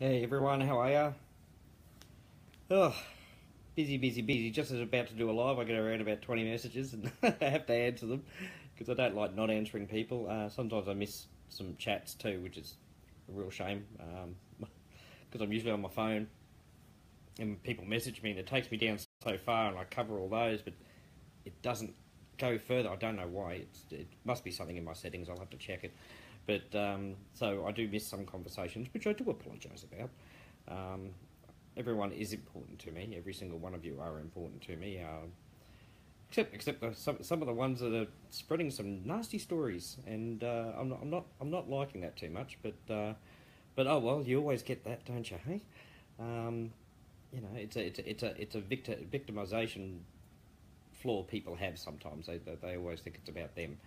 Hey everyone, how are ya? Oh, busy. Just as about to do a live, I get around about 20 messages and I have to answer them because I don't like not answering people. Sometimes I miss some chats too, which is a real shame because I'm usually on my phone and people message me and it takes me down so far and I cover all those, but it doesn't go further. I don't know why. It must be something in my settings. I'll have to check it. But so I do miss some conversations, which I do apologise about. Um, Everyone is important to me. Every single one of you are important to me. Except some of the ones that are spreading some nasty stories, and I'm not liking that too much. But oh well, you always get that, don't you? Hey, it's a victimization flaw people have sometimes. They always think it's about them.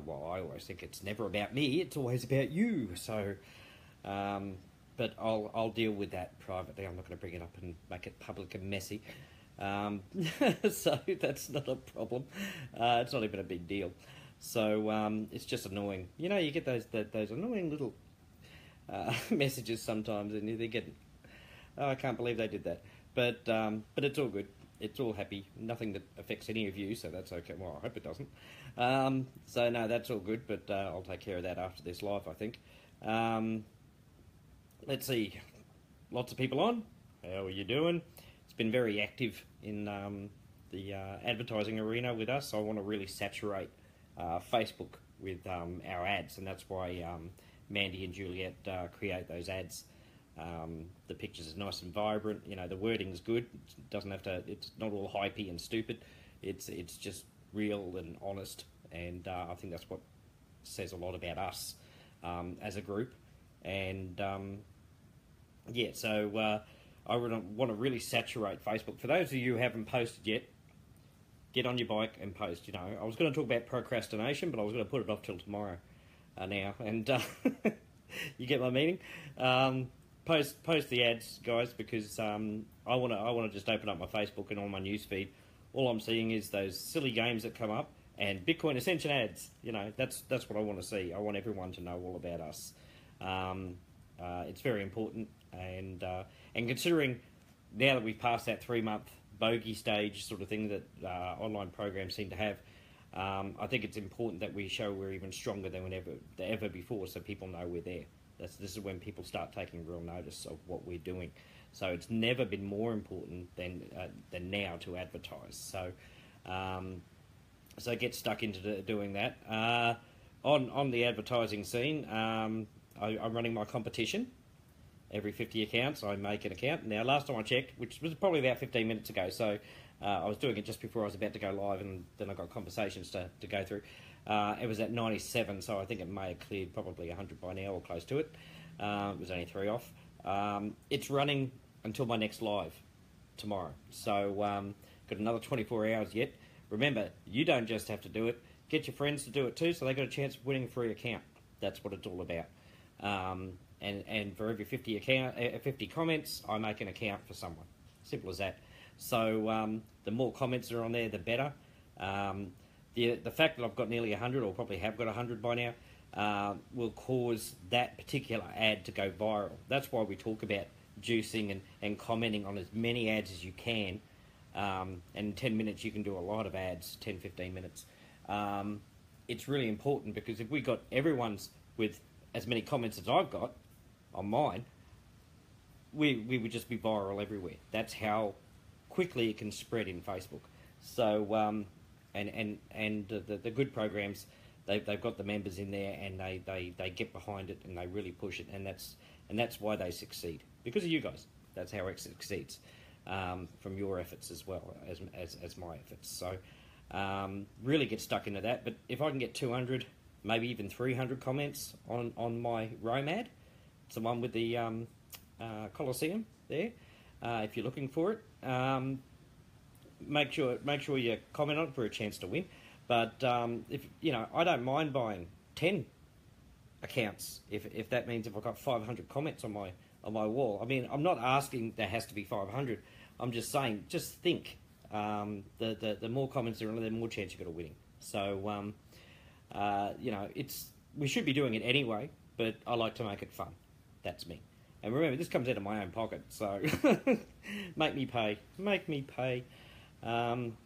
Well, I always think it's never about me. It's always about you. So. But I'll deal with that privately. I'm not going to bring it up and make it public and messy. So that's not a problem. It's not even a big deal. So it's just annoying. You know, you get those annoying little messages sometimes, and you think, "Oh, I can't believe they did that." But it's all good. It's all happy. Nothing that affects any of you, so that's okay. Well, I hope it doesn't. So no, that's all good. But I'll take care of that after this live, I think. Let's see, lots of people on. How are you doing? It's been very active in the advertising arena with us. So I want to really saturate Facebook with our ads, and that's why Mandy and Juliet create those ads. The pictures are nice and vibrant. You know, the wording's good. It doesn't have to. It's not all hypey and stupid. It's just real and honest, and I think that's what says a lot about us as a group. And yeah, so I want to really saturate Facebook. For those of you who haven't posted yet, get on your bike and post. You know, I was going to talk about procrastination, but I was going to put it off till tomorrow now. And you get my meaning. Post the ads, guys, because I want to just open up my Facebook and on my newsfeed. All I'm seeing is those silly games that come up and Bitcoin Ascension ads. You know, that's what I want to see. I want everyone to know all about us. It's very important, and considering now that we've passed that 3-month bogey stage sort of thing that online programs seem to have, I think it's important that we show we're even stronger than ever before, so people know we're there. This is when people start taking real notice of what we're doing. So it's never been more important than now to advertise. So get stuck into doing that. On the advertising scene, I'm running my competition. Every 50 accounts, I make an account. Now, last time I checked, which was probably about 15 minutes ago, so I was doing it just before I was about to go live, and then I got conversations to go through. It was at 97, so I think it may have cleared probably 100 by now or close to it. It was only 3 off. It's running until my next live tomorrow. So, got another 24 hours yet. Remember, you don't just have to do it. Get your friends to do it too, so they got a chance of winning a free account. That's what it's all about. And for every 50 comments, I make an account for someone. Simple as that. So the more comments that are on there, the better. The fact that I've got nearly 100, or probably have got 100 by now, will cause that particular ad to go viral. That's why we talk about juicing and commenting on as many ads as you can. And in 10 minutes, you can do a lot of ads, 10, 15 minutes. It's really important because if we got everyone's with as many comments as I've got on mine, we would just be viral everywhere. That's how quickly it can spread in Facebook. So and the good programs, they've got the members in there, and they get behind it and they really push it, and that's why they succeed, because of you guys. That's how it succeeds, from your efforts as well as my efforts. So really get stuck into that. But if I can get 200, maybe even 300 comments on my Rome ad, it's the one with the Colosseum there. If you're looking for it, make sure you comment on it for a chance to win. But if you know, I don't mind buying 10 accounts if that means if I've got 500 comments on my wall. I mean, I'm not asking there has to be 500. I'm just saying, just think. The more comments there are, the more chance you've got of winning. So you know, we should be doing it anyway, but I like to make it fun. That's me. And remember, this comes out of my own pocket, so make me pay. Make me pay. Um,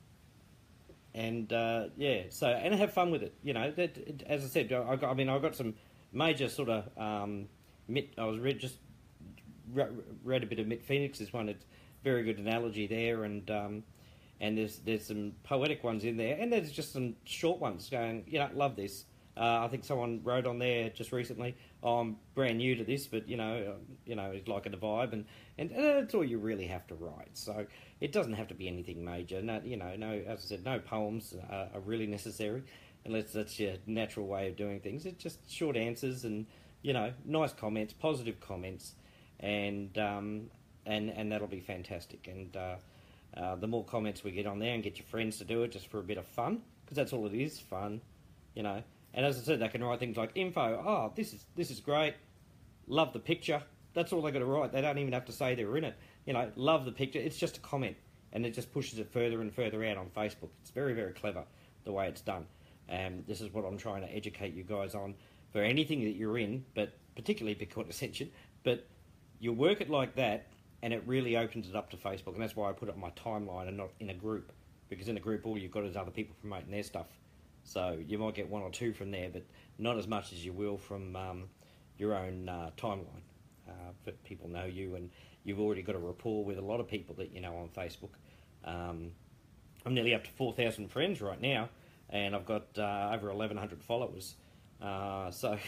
yeah, so and have fun with it. You know, that as I said, I got some major sort of I was just read a bit of Mitt Phoenix's one. It's very good analogy there, and there's some poetic ones in there, and there's just some short ones going. You know, love this. I think someone wrote on there just recently. Oh, I'm brand new to this, but it's like a vibe, and that's all you really have to write. So it doesn't have to be anything major. No, no. As I said, no poems are really necessary, unless that's your natural way of doing things. It's just short answers and nice comments, positive comments, and that'll be fantastic. And the more comments we get on there, and get your friends to do it, just for a bit of fun, because that's all it is, fun, you know. And as I said, they can write things like info. Oh, this is great. Love the picture. That's all they got to write. They don't even have to say they're in it. You know, love the picture. It's just a comment, and it just pushes it further and further out on Facebook. It's very, very clever the way it's done. And this is what I'm trying to educate you guys on for anything that you're in, but particularly Bitcoin Ascension. But you work it like that, and it really opens it up to Facebook. And that's why I put it on my timeline and not in a group, because in a group all you've got is other people promoting their stuff. So you might get one or two from there, but not as much as you will from your own timeline. But people know you, and you've already got a rapport with a lot of people that you know on Facebook. I'm nearly up to 4,000 friends right now, and I've got over 1,100 followers. So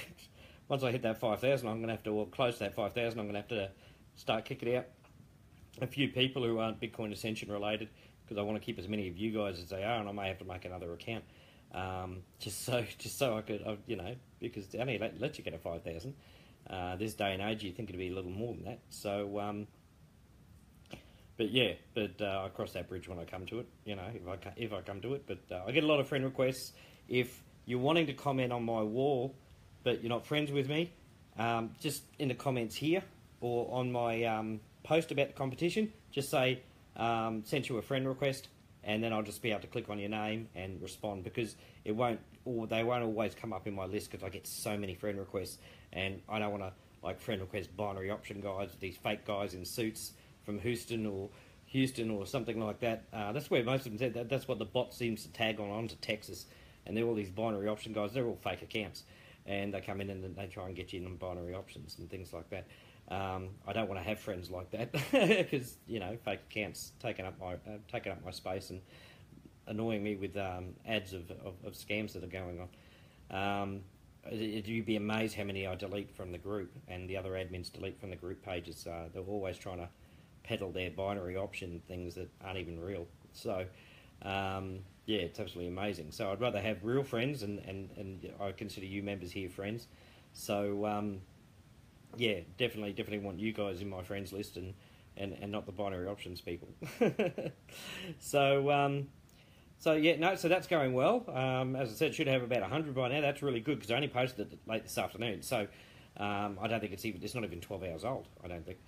once I hit that 5,000, I'm going to have to, or close to that 5,000, I'm going to have to start kicking out a few people who aren't Bitcoin Ascension related, because I want to keep as many of you guys as they are, and I may have to make another account. Just so I could, because they only let you get a 5,000. This day and age, you think it'd be a little more than that. So, I'll cross that bridge when I come to it. If I come to it. But I get a lot of friend requests. If you're wanting to comment on my wall, but you're not friends with me, just in the comments here or on my post about the competition, just say sent you a friend request. And then I'll just be able to click on your name and respond, because they won't always come up in my list, because I get so many friend requests, and I don't want to friend request binary option guys, these fake guys in suits from Houston or something like that. That's where most of them said that's what the bot seems to tag on to Texas, and they're all these binary option guys. They're all fake accounts, and they come in and they try and get you in on binary options and things like that. I don't want to have friends like that, because fake accounts taking up my space and annoying me with ads of scams that are going on. You'd be amazed how many I delete from the group, and the other admins delete from the group pages. They're always trying to peddle their binary option things that aren't even real. So it's absolutely amazing. So I'd rather have real friends, and I consider you members here friends. So definitely want you guys in my friends list, and not the binary options people. So that's going well. As I said, should have about 100 by now. That's really good, because I only posted it late this afternoon. So I don't think it's not even 12 hours old, I don't think.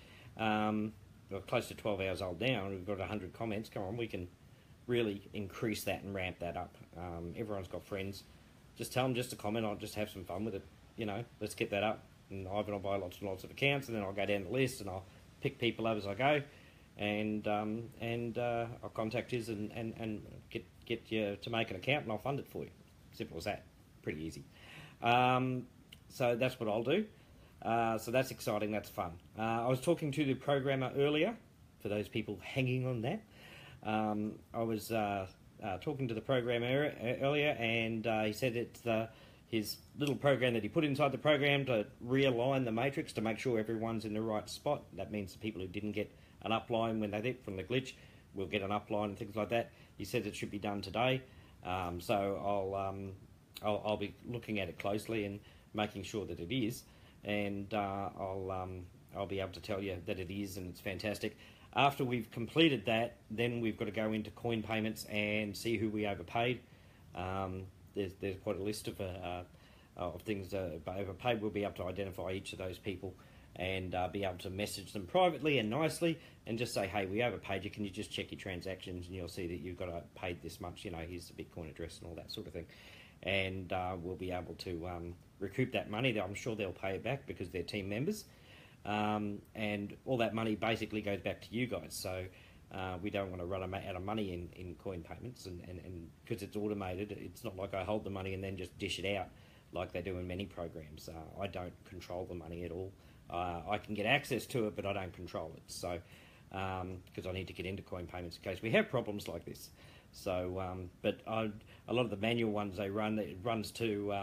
We're close to 12 hours old now, and we've got 100 comments. Come on, we can really increase that and ramp that up. Everyone's got friends. Just tell them just to comment. I'll just have some fun with it. Let's get that up. And Ivan will buy lots and lots of accounts, and then I'll go down the list and I'll pick people up as I go, and I'll contact you and get you to make an account, and I'll fund it for you. Simple as that. Pretty easy. So that's what I'll do. So that's exciting. That's fun. I was talking to the programmer earlier. For those people hanging on that, I was talking to the programmer earlier, and he said it's his little program that he put inside the program to realign the matrix to make sure everyone's in the right spot. That means the people who didn't get an upline when they did from the glitch will get an upline and things like that. He said it should be done today. So I'll be looking at it closely and making sure that it is, and I'll be able to tell you that it is, and it's fantastic. After we've completed that, then we've got to go into coin payments and see who we overpaid. There's quite a list of things overpaid. We'll be able to identify each of those people and be able to message them privately and nicely, and just say, hey, we overpaid you. Can you just check your transactions, and you'll see that you've got paid this much. Here's the Bitcoin address and all that sort of thing. And we'll be able to recoup that money. I'm sure they'll pay it back because they're team members. and all that money basically goes back to you guys. So we don't want to run out of money in coin payments, and because it's automated, it's not like I hold the money and then just dish it out like they do in many programs. I don't control the money at all. I can get access to it, but I don't control it. So because I need to get into coin payments in case we have problems like this. So, but a lot of the manual ones they run, it runs to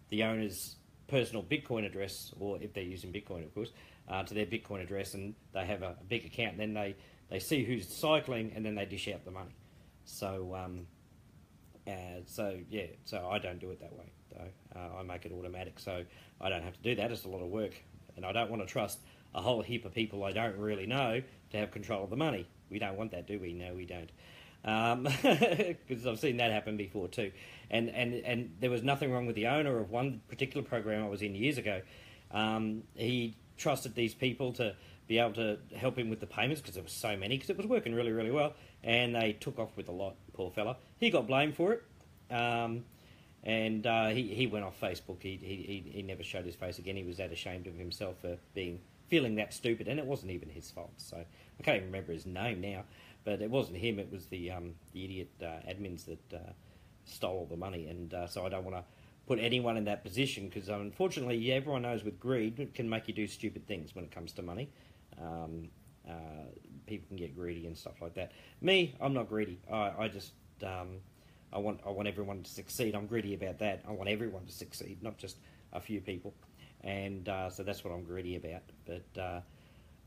the owner's personal Bitcoin address, or if they're using Bitcoin, of course, to their Bitcoin address, and they have a big account. And then they see who's cycling, and then they dish out the money. So, so I don't do it that way, though. I make it automatic, so I don't have to do that. It's a lot of work, and I don't want to trust a whole heap of people I don't really know to have control of the money. We don't want that, do we? No, we don't. Because I've seen that happen before too, and there was nothing wrong with the owner of one particular program I was in years ago. He trusted these people to be able to help him with the payments because there were so many, because it was working really, really well, and they took off with a lot. Poor fella, he got blamed for it, and he went off Facebook. He never showed his face again. He was that ashamed of himself for feeling that stupid, and it wasn't even his fault. So I can't even remember his name now. But it wasn't him, it was the idiot admins that stole all the money. And so I don't want to put anyone in that position, because unfortunately everyone knows with greed it can make you do stupid things when it comes to money. People can get greedy and stuff like that. Me, I'm not greedy. I just I want everyone to succeed. I'm greedy about that. I want everyone to succeed, not just a few people. And so that's what I'm greedy about. But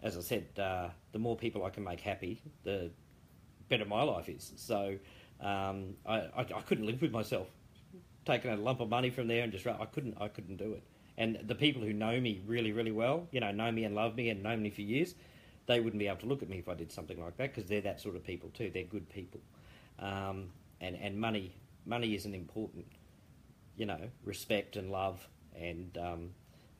as I said, the more people I can make happy, the better my life is. So I couldn't live with myself taking a lump of money from there and just I couldn't do it. And the people who know me really, really well, know me and love me and known me for years, they wouldn't be able to look at me if I did something like that, because they're that sort of people too. They're good people. And money isn't important. Respect and love and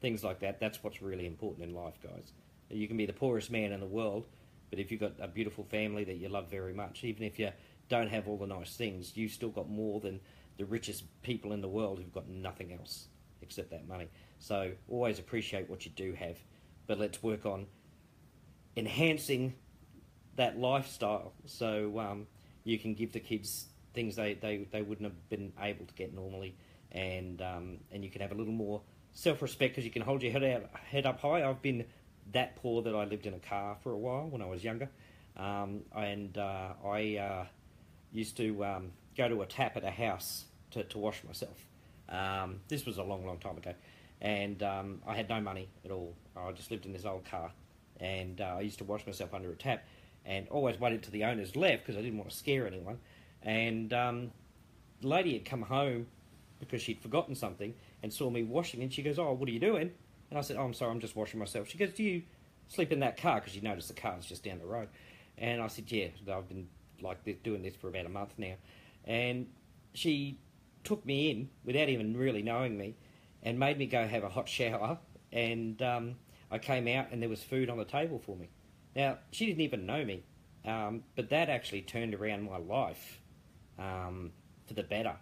things like that. That's what's really important in life, guys. You can be the poorest man in the world, but if you've got a beautiful family that you love very much, even if you don't have all the nice things, you've still got more than the richest people in the world who've got nothing else except that money. So always appreciate what you do have, but let's work on enhancing that lifestyle so you can give the kids things they wouldn't have been able to get normally, and you can have a little more self-respect because you can hold your head up high. I've been that poor that I lived in a car for a while when I was younger, and I used to go to a tap at a house to wash myself. This was a long, long time ago, and I had no money at all. I just lived in this old car, and I used to wash myself under a tap, and always waited till the owners left because I didn't want to scare anyone. And the lady had come home because she'd forgotten something and saw me washing, and she goes, "Oh, what are you doing?" And I said, "Oh, I'm sorry, I'm just washing myself." She goes, "Do you sleep in that car?" Because she noticed the car's just down the road. And I said, "Yeah, I've been doing this for about a month now." And she took me in without even really knowing me and made me go have a hot shower. And I came out and there was food on the table for me. Now, she didn't even know me, but that actually turned around my life for the better.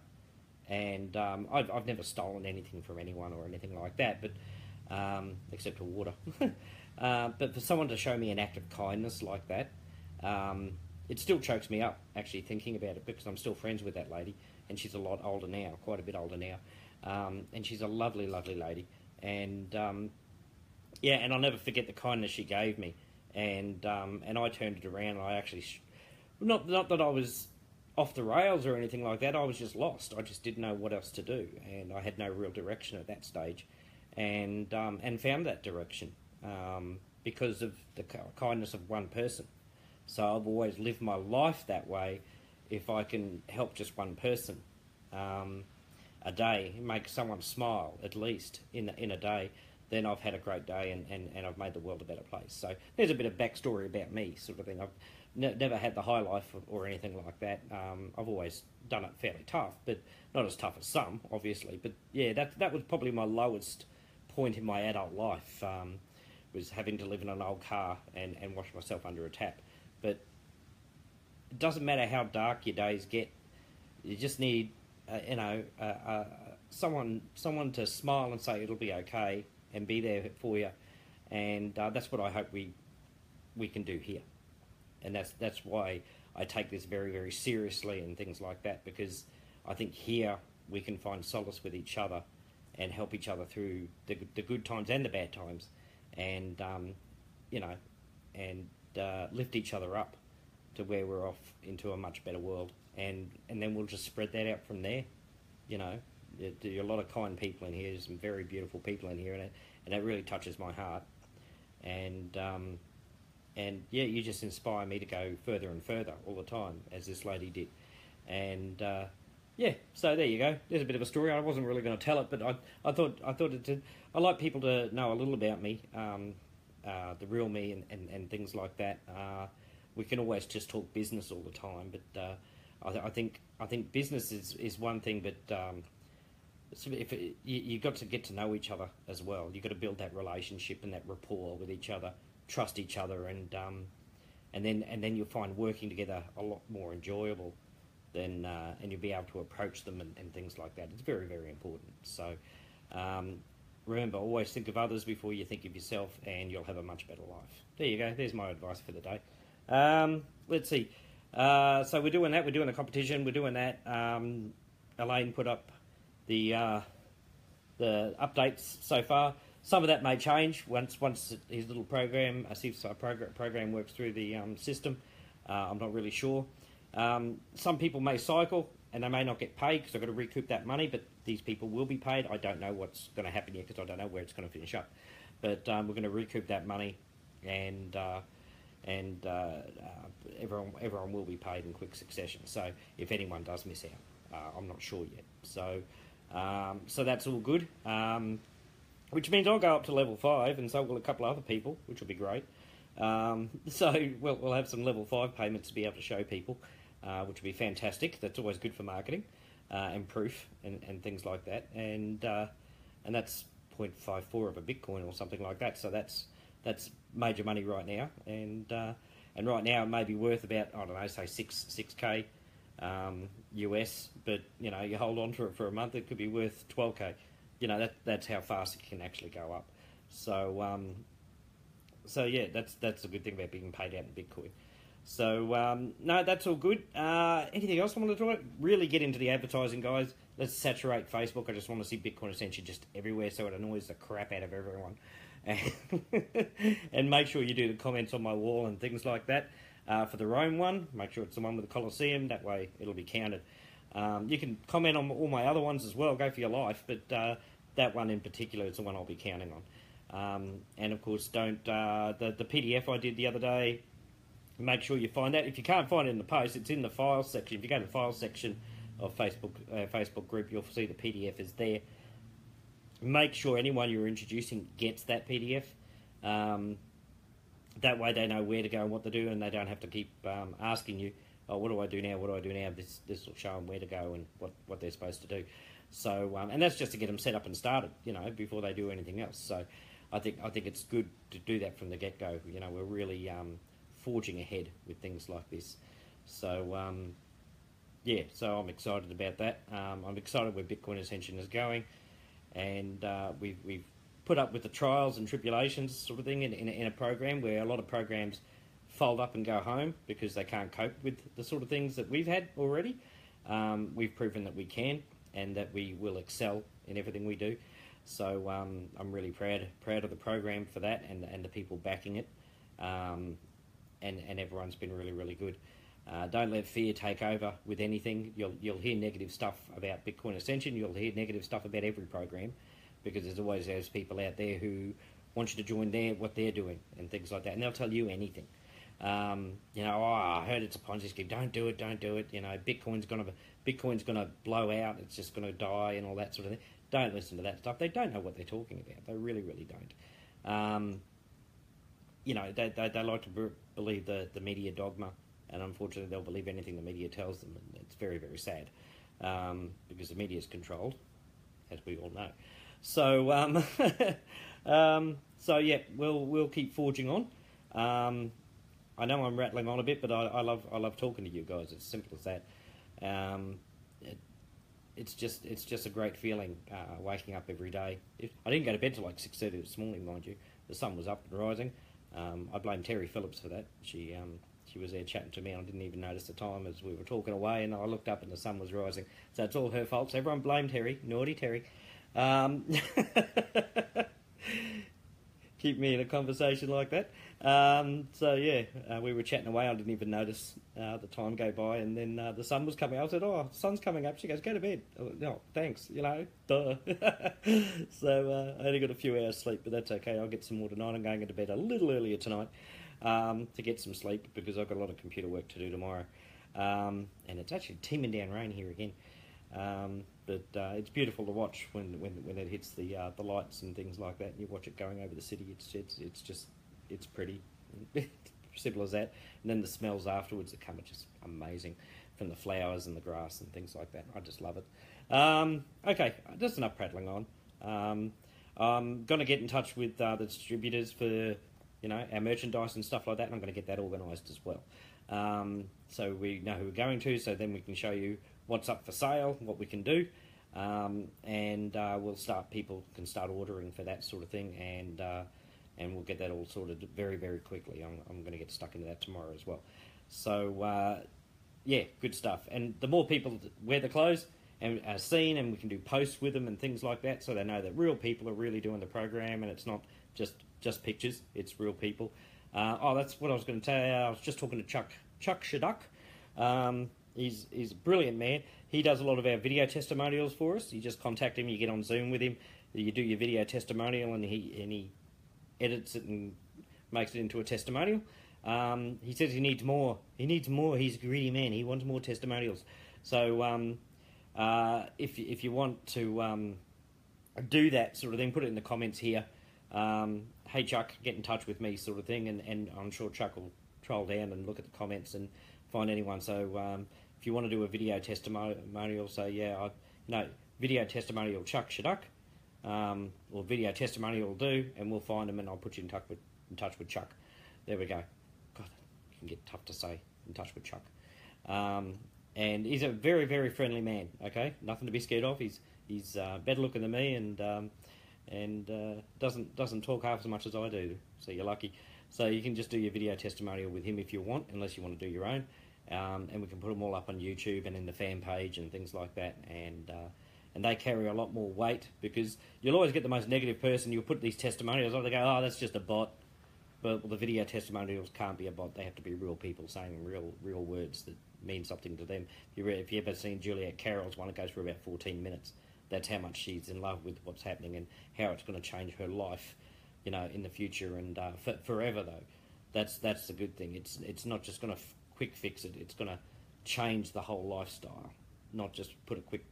And I've never stolen anything from anyone or anything like that, but except for water. But for someone to show me an act of kindness like that, it still chokes me up actually thinking about it, because I'm still friends with that lady, and she's a lot older now, quite a bit older now, and she's a lovely, lovely lady. And and I'll never forget the kindness she gave me. And I turned it around. And I actually, not that I was off the rails or anything like that. I was just lost. I just didn't know what else to do, and I had no real direction at that stage, and found that direction because of the kindness of one person. So I've always lived my life that way. If I can help just one person a day, make someone smile at least in a day, then I've had a great day, and I've made the world a better place. So there's a bit of backstory about me, sort of thing. I've never had the high life or anything like that. I've always done it fairly tough, but not as tough as some, obviously. But yeah, that was probably my lowest point in my adult life, was having to live in an old car and wash myself under a tap. But it doesn't matter how dark your days get. You just need, someone to smile and say it'll be okay and be there for you, and that's what I hope we can do here, and that's why I take this very, very seriously and things like that, because I think here we can find solace with each other and help each other through the good times and the bad times, and you know, and lift each other up to where we're off into a much better world, and then we'll just spread that out from there. You know, there are a lot of kind people in here. There's some very beautiful people in here, and it really touches my heart. And yeah, you just inspire me to go further and further all the time, as this lady did. And yeah, so there you go. There's a bit of a story. I wasn't really going to tell it, but I thought I like people to know a little about me, the real me, and things like that. We can always just talk business all the time, but I think business is one thing, but if you got to get to know each other as well. You've got to build that relationship and that rapport with each other, trust each other, and then you'll find working together a lot more enjoyable than and you'll be able to approach them and things like that. It's very, very important. So remember, always think of others before you think of yourself, and you'll have a much better life. There you go. There's my advice for the day. Let's see. So we're doing that. We're doing the competition. We're doing that. Elaine put up the updates so far. Some of that may change once his little program, program works through the system. I'm not really sure. Some people may cycle and they may not get paid because I've got to recoup that money, but these people will be paid. I don't know what's going to happen yet because I don't know where it's going to finish up. But we're going to recoup that money, and everyone will be paid in quick succession. So if anyone does miss out, I'm not sure yet. So that's all good. Which means I'll go up to level 5, and so will a couple of other people, which will be great. So we'll have some level 5 payments to be able to show people, which will be fantastic. That's always good for marketing and proof and things like that. And that's 0.54 of a Bitcoin or something like that. So that's major money right now. And right now it may be worth about, I don't know, say 6K US. But you know, you hold on to it for a month, it could be worth 12K. You know, that's how fast it can actually go up. So so yeah, that's a good thing about being paid out in Bitcoin. So no, that's all good. Anything else I want to talk about? Really get into the advertising, guys. Let's saturate Facebook. I just want to see Bitcoin Ascension just everywhere, so it annoys the crap out of everyone. And make sure you do the comments on my wall and things like that. For the Rome one, make sure it's the one with the Colosseum. That way it'll be counted. You can comment on all my other ones as well. Go for your life, but that one in particular is the one I'll be counting on. And of course, don't the PDF I did the other day. Make sure you find that. If you can't find it in the post, it's in the files section. If you go to the files section of Facebook group, you'll see the PDF is there. Make sure anyone you're introducing gets that PDF. That way they know where to go and what to do, and they don't have to keep asking you, oh, what do I do now? What do I do now? This will show them where to go and what they're supposed to do. So, and that's just to get them set up and started, you know, before they do anything else. So, I think it's good to do that from the get-go. You know, we're really forging ahead with things like this. So, yeah, so I'm excited about that. I'm excited where Bitcoin Ascension is going, and we've put up with the trials and tribulations sort of thing in a program where a lot of programs fold up and go home because they can't cope with the sort of things that we've had already. We've proven that we can, and that we will excel in everything we do. So I'm really proud of the program for that, and the people backing it, and everyone's been really, really good. Don't let fear take over with anything. You'll hear negative stuff about Bitcoin Ascension. You'll hear negative stuff about every program, because there's always those people out there who want you to join what they're doing and things like that, and they'll tell you anything. You know, oh, I heard it's a Ponzi scheme. Don't do it. You know, Bitcoin's gonna blow out. It's just gonna die and all that sort of thing. Don't listen to that stuff. They don't know what they're talking about. They really, really don't. You know, they like to believe the media dogma, and unfortunately, they'll believe anything the media tells them, and it's very, very sad because the media is controlled, as we all know. So, so yeah, we'll keep forging on. I know I'm rattling on a bit, but I love talking to you guys. It's simple as that. It's just a great feeling waking up every day. I didn't go to bed till like 6:30 this morning, mind you, the sun was up and rising. I blame Terry Phillips for that. She was there chatting to me, and I didn't even notice the time as we were talking away, and I looked up and the sun was rising. So it's all her fault. So everyone blamed Terry. Naughty Terry. Keep me in a conversation like that. So yeah, we were chatting away. I didn't even notice the time go by, and then the sun was coming up. I said, "Oh, the sun's coming up." She goes, "Go to bed." I went, "No, thanks." Duh. So I only got a few hours sleep, but that's okay. I'll get some more tonight. I'm going to bed a little earlier tonight to get some sleep because I've got a lot of computer work to do tomorrow. And it's actually teeming down rain here again. But it's beautiful to watch when it hits the lights and things like that, and you watch it going over the city. It's pretty. Simple as that. And then the smells afterwards that come are just amazing, from the flowers and the grass and things like that. I just love it. Okay, that's enough prattling on. I'm going to get in touch with the distributors for our merchandise and stuff like that, and I'm going to get that organised as well. So we know who we're going to, so then we can show you what's up for sale, what we can do, and people can start ordering for that sort of thing, and we'll get that all sorted very, very quickly. I'm going to get stuck into that tomorrow as well. So yeah, good stuff. And the more people that wear the clothes and are seen, and we can do posts with them and things like that, so they know that real people are really doing the program, and it's not just pictures, it's real people. That's what I was going to tell you. I was just talking to Chuck Shadduck. He's a brilliant man. He does a lot of our video testimonials for us. You just contact him, you get on Zoom with him, you do your video testimonial, and he edits it and makes it into a testimonial. He says he needs more. He's a greedy man. He wants more testimonials. So if you want to do that sort of thing, put it in the comments here. Hey Chuck, get in touch with me, sort of thing, and I'm sure Chuck will troll down and look at the comments and find anyone. So if you want to do a video testimonial, say video testimonial Chuck Shadduck, or video testimonial will do, and we'll find them, and I'll put you in touch with Chuck. There we go. God, it can get tough to say, in touch with Chuck. And he's a very, very friendly man. Okay, nothing to be scared of. He's better looking than me, and doesn't talk half as much as I do. So you're lucky. So you can just do your video testimonial with him if you want, unless you want to do your own. And we can put them all up on YouTube and in the fan page and things like that. And they carry a lot more weight, because you'll always get the most negative person. You'll put these testimonials on, they go, "Oh, that's just a bot." But the video testimonials can't be a bot. They have to be real people saying real words that mean something to them. If you ever seen Juliet Carroll's one, it goes for about 14 minutes. That's how much she's in love with what's happening and how it's going to change her life, in the future and forever. Though, that's the good thing. It's not just going to quick fix it. It's going to change the whole lifestyle, not just put a quick,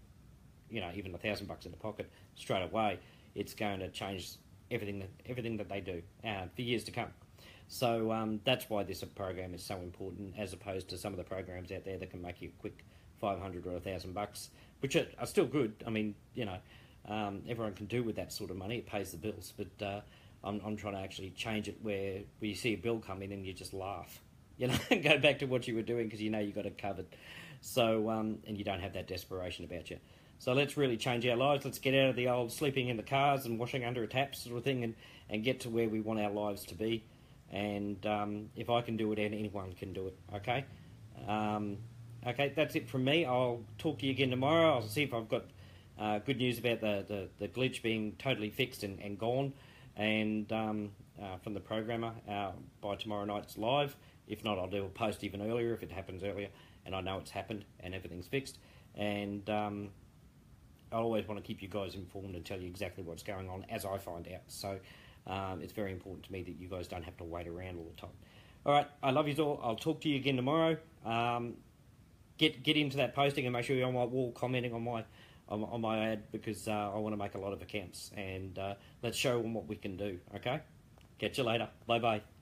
even $1,000 in the pocket straight away. It's going to change everything that they do for years to come. So that's why this program is so important, as opposed to some of the programs out there that can make you a quick $500 or $1,000, which are still good. I mean, everyone can do with that sort of money. It pays the bills, but I'm trying to actually change it where you see a bill come in and you just laugh, and go back to what you were doing because you got it covered. So and you don't have that desperation about you. So let's really change our lives. Let's get out of the old sleeping in the cars and washing under a tap sort of thing, and get to where we want our lives to be. And if I can do it, anyone can do it. Okay. Okay, that's it from me. I'll talk to you again tomorrow. I'll see if I've got good news about the glitch being totally fixed and gone, and from the programmer by tomorrow night's live. If not, I'll do a post even earlier if it happens earlier, and I know it's happened and everything's fixed. And I always want to keep you guys informed and tell you exactly what's going on as I find out. So it's very important to me that you guys don't have to wait around all the time. All right, I love you all. I'll talk to you again tomorrow. Get into that posting and make sure you're on my wall commenting on my ad, because I want to make a lot of accounts, and let's show them what we can do. Okay, catch you later. Bye bye.